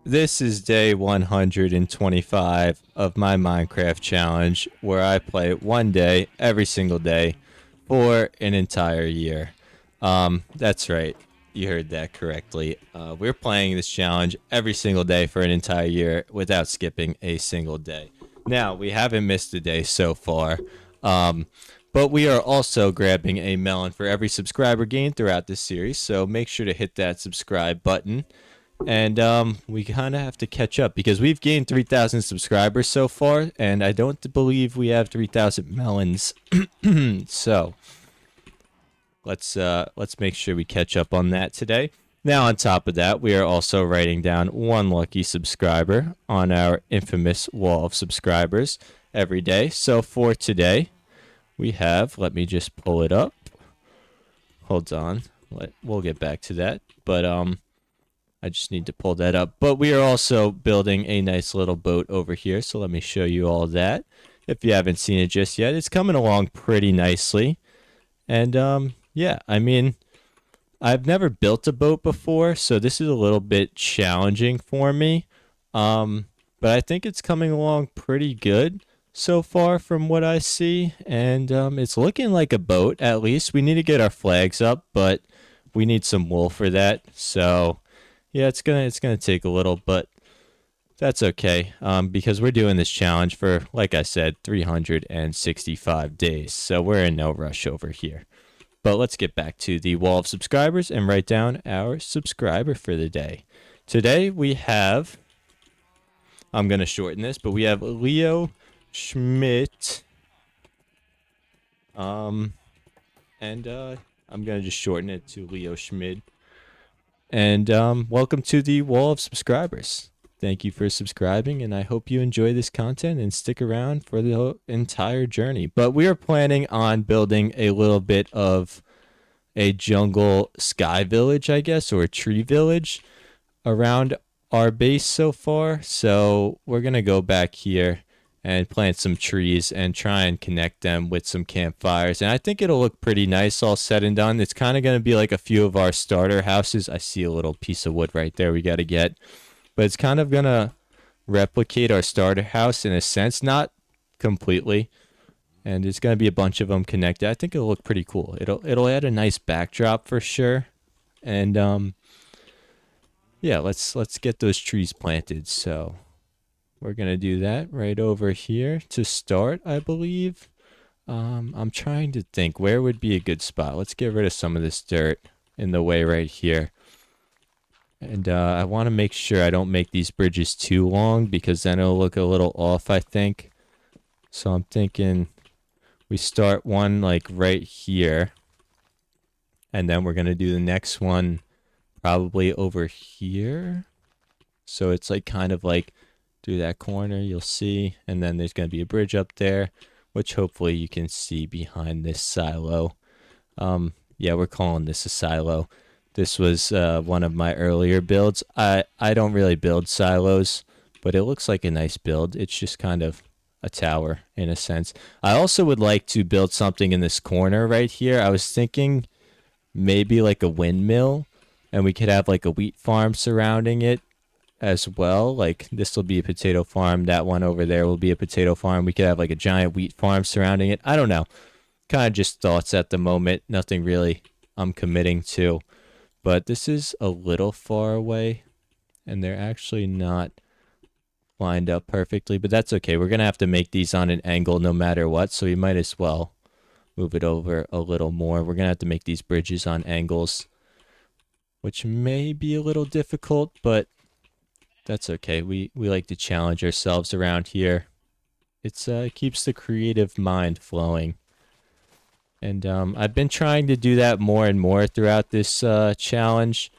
This is day 125 of my Minecraft challenge where I play one day every single day for an entire year. That's right. You heard that correctly. We're playing this challenge every single day for an entire year without skipping a single day. Now, we haven't missed a day so far. Um, but we are also grabbing a melon for every subscriber gained throughout this series, so make sure to hit that subscribe button and we kind of have to catch up because we've gained 3,000 subscribers so far, and I don't believe we have 3,000 melons. So let's make sure we catch up on that today. Now, on top of that, we are also writing down one lucky subscriber on our infamous wall of subscribers every day. So for today, we have. Let me just pull it up. Hold on. We'll get back to that. But I just need to pull that up. But we are also building a nice little boat over here. So let me show you all that. If you haven't seen it just yet, it's coming along pretty nicely. And yeah, I mean, I've never built a boat before, so this is a little bit challenging for me. But I think it's coming along pretty good so far from what I see. And it's looking like a boat, at least. We need to get our flags up, but we need some wool for that. So yeah, it's gonna take a little, but that's okay. Because we're doing this challenge for, like I said, 365 days. So we're in no rush over here. But let's get back to the wall of subscribers and write down our subscriber for the day. Today we have, I'm gonna shorten this, but we have Leo Schmidt. And I'm gonna just shorten it to Leo Schmidt. And welcome to the wall of subscribers. Thank you for subscribing, and I hope you enjoy this content and stick around for the entire journey. But we are planning on building a little bit of a jungle sky village, I guess, or a tree village around our base so far. So we're going to go back here and plant some trees and try and connect them with some campfires. And I think it'll look pretty nice all said and done. It's kind of going to be like a few of our starter houses. I see a little piece of wood right there we got to get. But it's kind of going to replicate our starter house in a sense, not completely. And it's going to be a bunch of them connected. I think it'll look pretty cool. It'll add a nice backdrop for sure. And yeah, let's get those trees planted. So we're going to do that right over here to start, I believe. I'm trying to think where would be a good spot. Let's get rid of some of this dirt in the way right here. And I want to make sure I don't make these bridges too long because then it'll look a little off, I think. So I'm thinking we start one like right here. And then we're going to do the next one probably over here. So it's like kind of like through that corner, you'll see. And then there's going to be a bridge up there, which hopefully you can see behind this silo. Yeah, we're calling this a silo. This was one of my earlier builds. I don't really build silos, but it looks like a nice build. It's just kind of a tower in a sense. I also would like to build something in this corner right here. I was thinking maybe like a windmill, and we could have like a wheat farm surrounding it as well. Like this will be a potato farm. That one over there will be a potato farm. We could have like a giant wheat farm surrounding it. I don't know. Kind of just thoughts at the moment. Nothing really I'm committing to. But this is a little far away, and they're actually not lined up perfectly, but that's okay. We're going to have to make these on an angle no matter what, so we might as well move it over a little more. We're going to have to make these bridges on angles, which may be a little difficult, but that's okay. We like to challenge ourselves around here. It's keeps the creative mind flowing. And I've been trying to do that more and more throughout this challenge.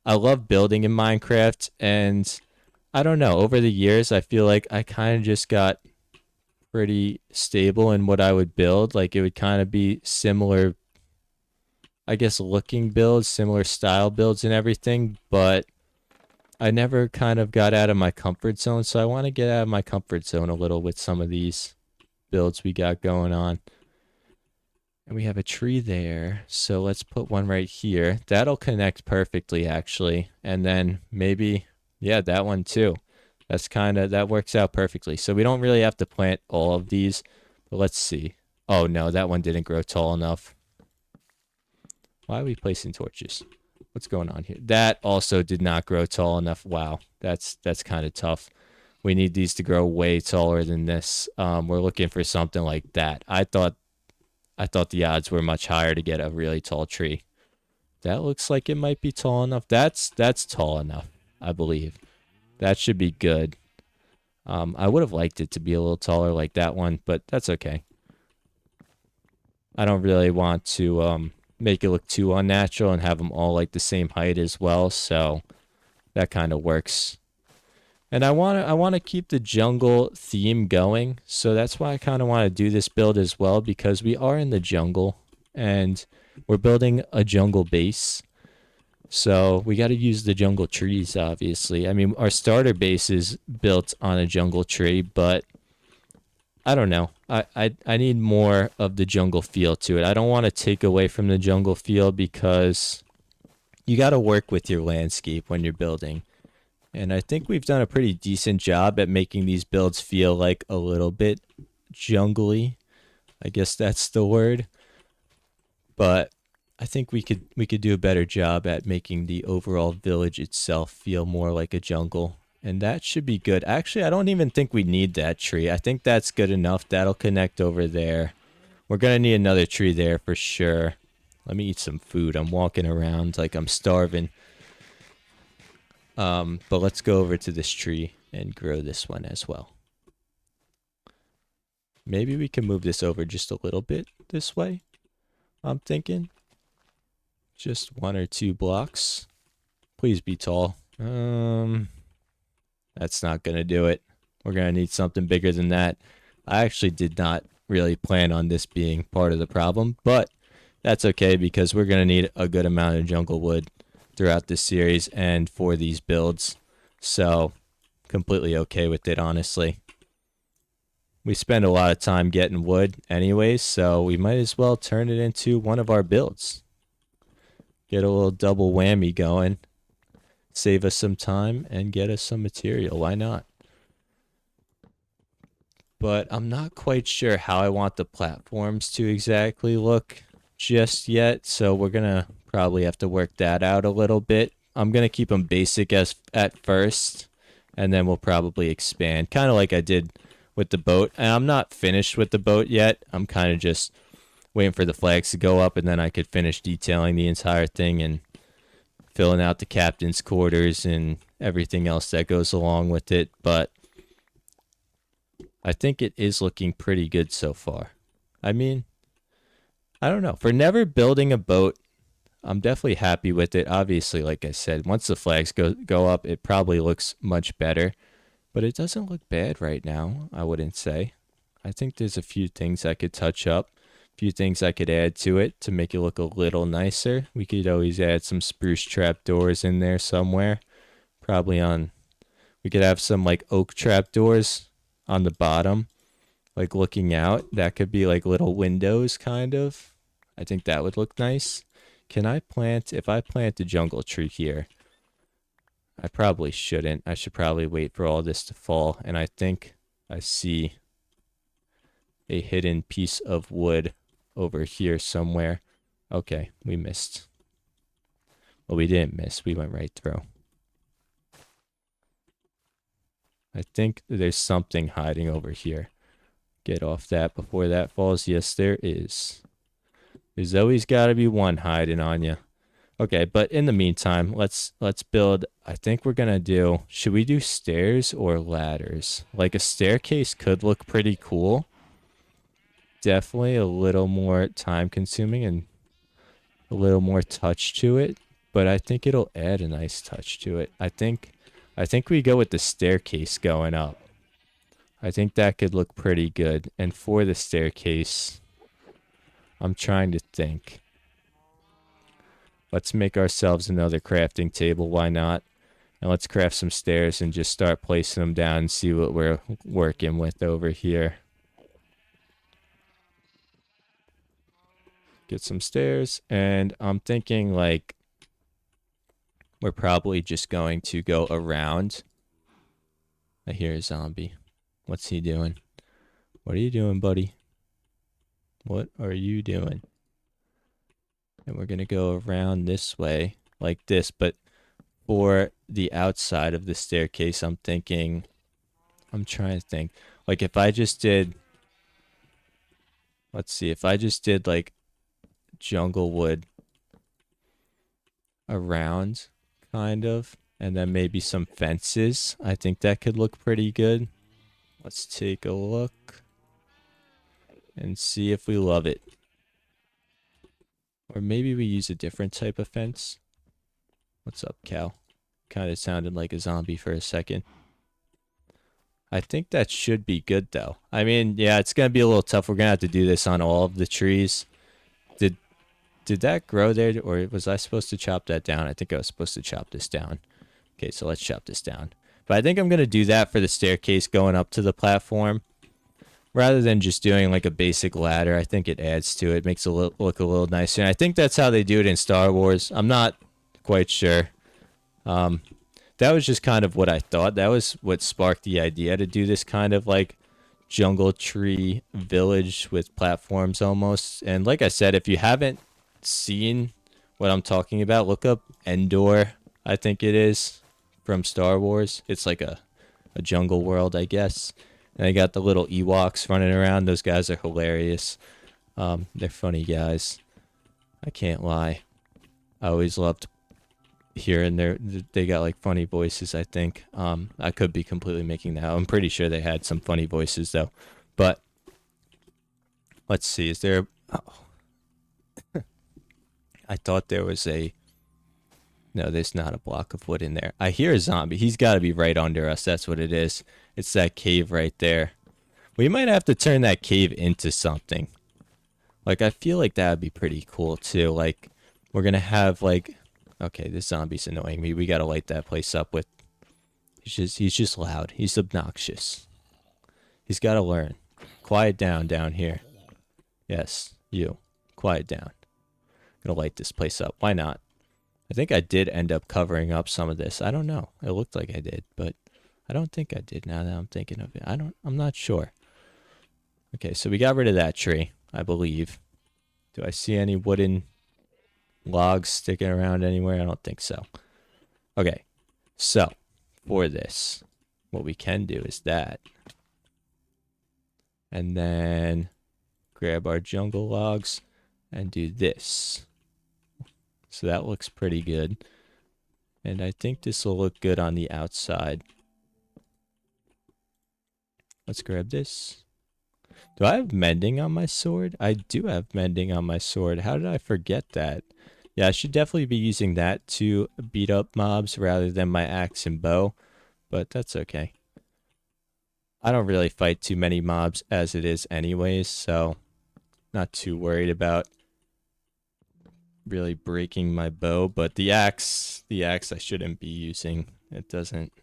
I love building in Minecraft, and I don't know, over the years, I feel like I kind of just got pretty stable in what I would build. Like, it would kind of be similar, I guess, looking builds, similar style builds and everything, but I never kind of got out of my comfort zone, so I want to get out of my comfort zone a little with some of these builds we got going on. And we have a tree there, so let's put one right here. That'll connect perfectly, actually. And then maybe Yeah, that one too. That works out perfectly. So we don't really have to plant all of these, but let's see. Oh no, that one didn't grow tall enough. Why are we placing torches? What's going on here? That also did not grow tall enough. Wow, that's kind of tough. We need these to grow way taller than this. We're looking for something like that. I thought the odds were much higher to get a really tall tree. That looks like it might be tall enough. That's tall enough, I believe. That should be good. I would have liked it to be a little taller like that one, but that's okay. I don't really want to make it look too unnatural and have them all like the same height as well, so that kind of works. And I want to keep the jungle theme going, so that's why I kind of want to do this build as well, because we are in the jungle and we're building a jungle base. So we got to use the jungle trees, obviously. I mean, our starter base is built on a jungle tree, but I don't know. I need more of the jungle feel to it. I don't want to take away from the jungle feel because you got to work with your landscape when you're building. And I think we've done a pretty decent job at making these builds feel like a little bit jungly. I guess that's the word. But I think we could do a better job at making the overall village itself feel more like a jungle. And that should be good. Actually, I don't even think we need that tree. I think that's good enough. That'll connect over there. We're going to need another tree there for sure. Let me eat some food. I'm walking around like I'm starving. But let's go over to this tree and grow this one as well. Maybe we can move this over just a little bit this way. I'm thinking. Just 1 or 2 blocks. Please be tall. That's not going to do it. We're going to need something bigger than that. I actually did not really plan on this being part of the problem, but that's okay because we're going to need a good amount of jungle wood throughout this series and for these builds. So, completely okay with it, honestly. We spend a lot of time getting wood anyways, so we might as well turn it into one of our builds. Get a little double whammy going. Save us some time and get us some material. Why not? But I'm not quite sure how I want the platforms to exactly look just yet, so we're going to probably have to work that out a little bit. I'm going to keep them basic as at first, and then we'll probably expand, kind of like I did with the boat. And I'm not finished with the boat yet. I'm kind of just waiting for the flags to go up, and then I could finish detailing the entire thing and filling out the captain's quarters and everything else that goes along with it. But I think it is looking pretty good so far. I mean, I don't know. For never building a boat, I'm definitely happy with it. Obviously, like I said, once the flags go up, it probably looks much better. But it doesn't look bad right now, I wouldn't say. I think there's a few things I could touch up, a few things I could add to it to make it look a little nicer. We could always add some spruce trapdoors in there somewhere. Probably on, we could have some like oak trapdoors on the bottom, like looking out. That could be like little windows, kind of. I think that would look nice. Can I plant, if I plant a jungle tree here, I probably shouldn't. I should probably wait for all this to fall. And I think I see a hidden piece of wood over here somewhere. Okay, we missed. Well, we didn't miss. We went right through. I think there's something hiding over here. Get off that before that falls. Yes, there is. There's always got to be one hiding on you. Okay, but in the meantime, let's build. I think we're gonna do. Should we do stairs or ladders? Like a staircase could look pretty cool. Definitely a little more time consuming and a little more touch to it, but I think it'll add a nice touch to it. I think we go with the staircase going up. I think that could look pretty good. And for the staircase, I'm trying to think. Let's make ourselves another crafting table. Why not? And let's craft some stairs and just start placing them down and see what we're working with over here. Get some stairs. And I'm thinking like we're probably just going to go around. I hear a zombie. What's he doing? What are you doing, buddy? What are you doing? And we're going to go around this way, like this. But for the outside of the staircase, I'm trying to think. Like if I just did, let's see, if I just did like jungle wood around, kind of, and then maybe some fences, I think that could look pretty good. Let's take a look and see if we love it. Or maybe we use a different type of fence. What's up, cow? Kind of sounded like a zombie for a second. I think that should be good, though. I mean, yeah, it's going to be a little tough. We're going to have to do this on all of the trees. Did that grow there, or was I supposed to chop that down? I think I was supposed to chop this down. Okay, so let's chop this down. But I think I'm going to do that for the staircase going up to the platform. Rather than just doing like a basic ladder, I think it adds to it. Makes it look a little nicer. And I think that's how they do it in Star Wars. I'm not quite sure. That was just kind of what I thought. That was what sparked the idea to do this kind of like jungle tree village with platforms almost. And like I said, if you haven't seen what I'm talking about, look up Endor, I think it is, from Star Wars. It's like a jungle world, I guess. And they got the little Ewoks running around. Those guys are hilarious. They're funny guys. I can't lie. I always loved hearing they got like funny voices, I think. I could be completely making that up. I'm pretty sure they had some funny voices though. But let's see, is there I thought there was no, there's not a block of wood in there. I hear a zombie. He's got to be right under us. That's what it is. It's that cave right there. We might have to turn that cave into something. Like, I feel like that would be pretty cool, too. Like, we're going to have, like... Okay, this zombie's annoying me. We got to light that place up with... He's just loud. He's obnoxious. He's got to learn. Quiet down here. Yes, you. Quiet down. Gonna light this place up. Why not? I think I did end up covering up some of this. I don't know. It looked like I did, but I don't think I did now that I'm thinking of it. I'm not sure. Okay, so we got rid of that tree, I believe. Do I see any wooden logs sticking around anywhere? I don't think so. Okay, so for this, what we can do is that. And then grab our jungle logs and do this. So that looks pretty good. And I think this will look good on the outside. Let's grab this. Do I have mending on my sword? I do have mending on my sword. How did I forget that? Yeah, I should definitely be using that to beat up mobs rather than my axe and bow. But that's okay. I don't really fight too many mobs as it is anyways, so not too worried about really breaking my bow. But the axe I shouldn't be using. It doesn't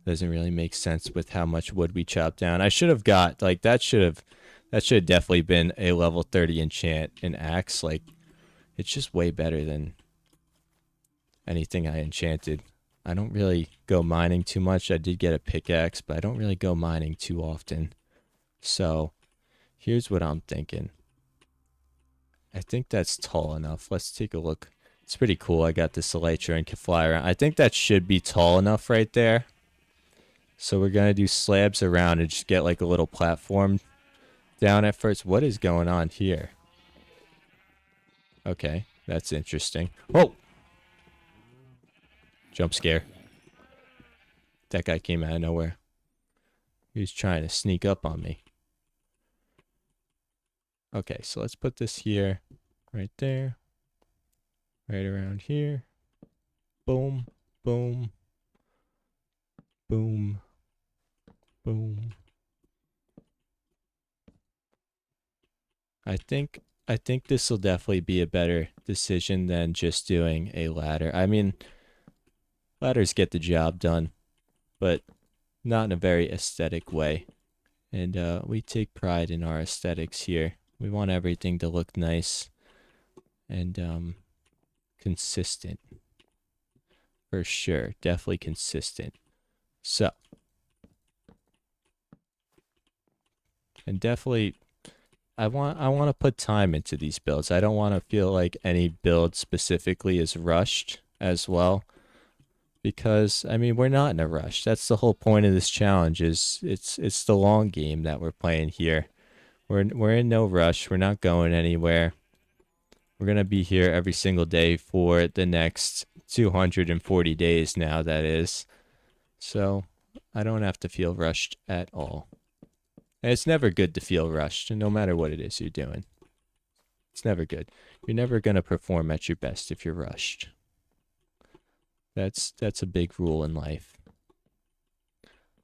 really make sense with how much wood we chopped down. I should have got like that should have definitely been a level 30 enchant an axe. Like, it's just way better than anything I enchanted. I don't really go mining too much. I did get a pickaxe, but I don't really go mining too often. So here's what I'm thinking. I think that's tall enough. Let's take a look. It's pretty cool. I got this elytra and can fly around. I think that should be tall enough right there. So we're going to do slabs around and just get like a little platform down at first. What is going on here? Okay, that's interesting. Whoa! Jump scare. That guy came out of nowhere. He was trying to sneak up on me. Okay, so let's put this here, right there, right around here. Boom, boom, boom, boom. I think this will definitely be a better decision than just doing a ladder. I mean, ladders get the job done, but not in a very aesthetic way. And we take pride in our aesthetics here. We want everything to look nice and consistent. for sure. Definitely consistent. So, and definitely I want to put time into these builds. I don't want to feel like any build specifically is rushed as well, because I mean, we're not in a rush. That's the whole point of this challenge, is it's the long game that we're playing here. We're in no rush. We're not going anywhere. We're going to be here every single day for the next 240 days now, that is. So, I don't have to feel rushed at all. And it's never good to feel rushed, no matter what it is you're doing. It's never good. You're never going to perform at your best if you're rushed. That's a big rule in life.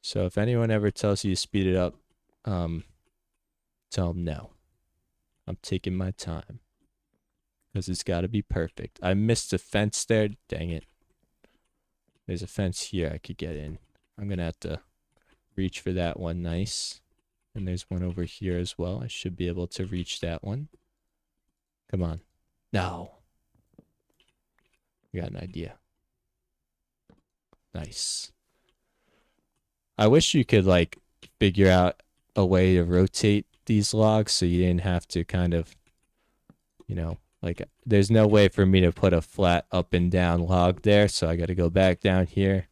So if anyone ever tells you to speed it up, tell them no. I'm taking my time. Because it's got to be perfect. I missed a fence there. Dang it. There's a fence here I could get in. I'm going to have to reach for that one. Nice. And there's one over here as well. I should be able to reach that one. Come on. No. I got an idea. Nice. I wish you could, like, figure out a way to rotate these logs so you didn't have to kind of, you know, like, there's no way for me to put a flat up and down log there, so I got to go back down here,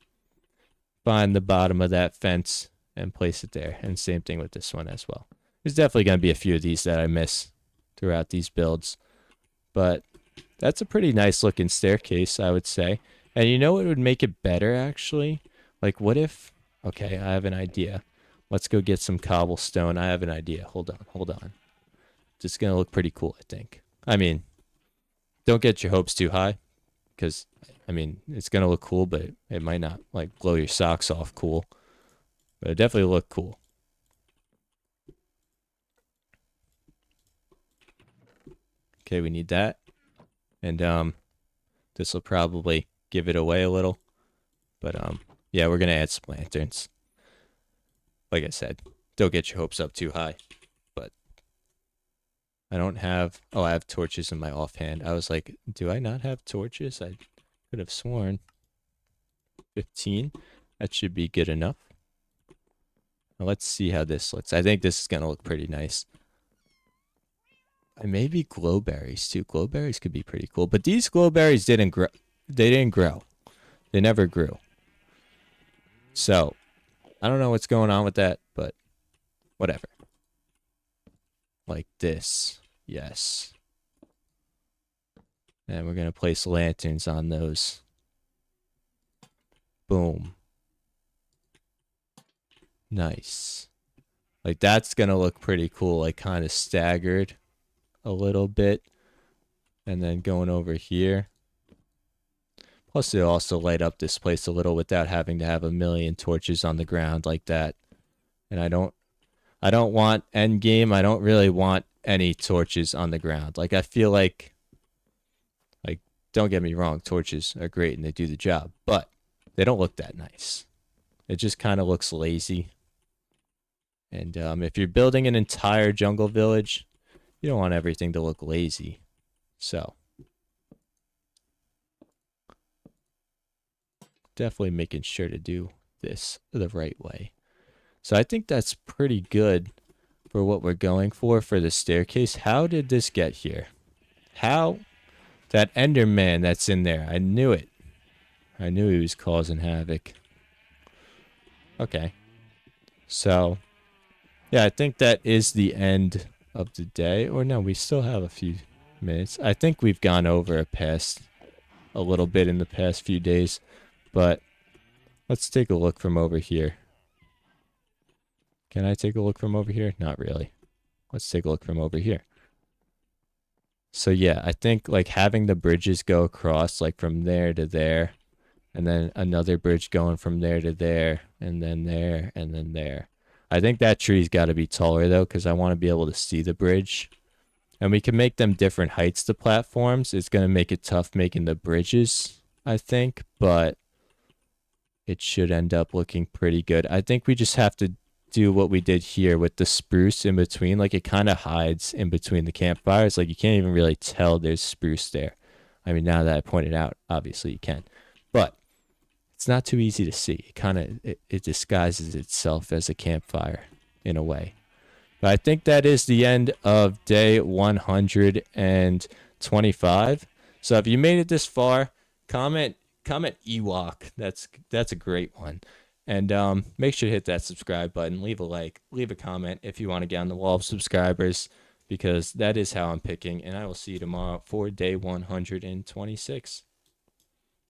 find the bottom of that fence, and place it there. And same thing with this one as well. There's definitely going to be a few of these that I miss throughout these builds, but that's a pretty nice looking staircase, I would say. And you know what would make it better, actually? Like, what if... Okay, I have an idea. Let's go get some cobblestone. I have an idea. Hold on. It's going to look pretty cool, I think. I mean, don't get your hopes too high, because, I mean, it's going to look cool, but it might not, like, blow your socks off cool. But it definitely look cool. Okay, we need that. And, this will probably give it away a little. But, yeah, we're going to add some lanterns. Like I said, don't get your hopes up too high. But I don't have... Oh, I have torches in my offhand. I was like, do I not have torches? I could have sworn. 15. That should be good enough. Now let's see how this looks. I think this is going to look pretty nice. And maybe glowberries too. Glowberries could be pretty cool. But these glowberries didn't grow. They didn't grow. They never grew. So, I don't know what's going on with that, but whatever. Like this. Yes. And we're going to place lanterns on those. Boom. Nice. Like, that's going to look pretty cool. Like, kind of staggered a little bit. And then going over here. Plus, it'll also light up this place a little without having to have a million torches on the ground like that. And I don't want end game. I don't really want any torches on the ground. Like, I feel like, don't get me wrong, torches are great and they do the job, but they don't look that nice. It just kind of looks lazy. And if you're building an entire jungle village, you don't want everything to look lazy. So, definitely making sure to do this the right way. So I think that's pretty good for what we're going for the staircase. How did this get here? How? That Enderman that's in there. I knew it. I knew he was causing havoc. Okay. So, yeah, I think that is the end of the day. Or no, we still have a few minutes. I think we've gone over a little bit in the past few days. But let's take a look from over here. Can I take a look from over here? Not really. Let's take a look from over here. So yeah, I think like having the bridges go across like from there to there, and then another bridge going from there to there, and then there, and then there. I think that tree's got to be taller though, because I want to be able to see the bridge. And we can make them different heights to platforms. It's going to make it tough making the bridges, I think, but it should end up looking pretty good. I think we just have to do what we did here with the spruce in between. Like, it kind of hides in between the campfires. Like, you can't even really tell there's spruce there. I mean, now that I pointed out, obviously you can. But it's not too easy to see. It disguises itself as a campfire in a way. But I think that is the end of day 125. So if you made it this far, comment Ewok. That's a great one. And make sure to hit that subscribe button, leave a like, leave a comment if you want to get on the wall of subscribers, because that is how I'm picking. And I will see you tomorrow for day 126.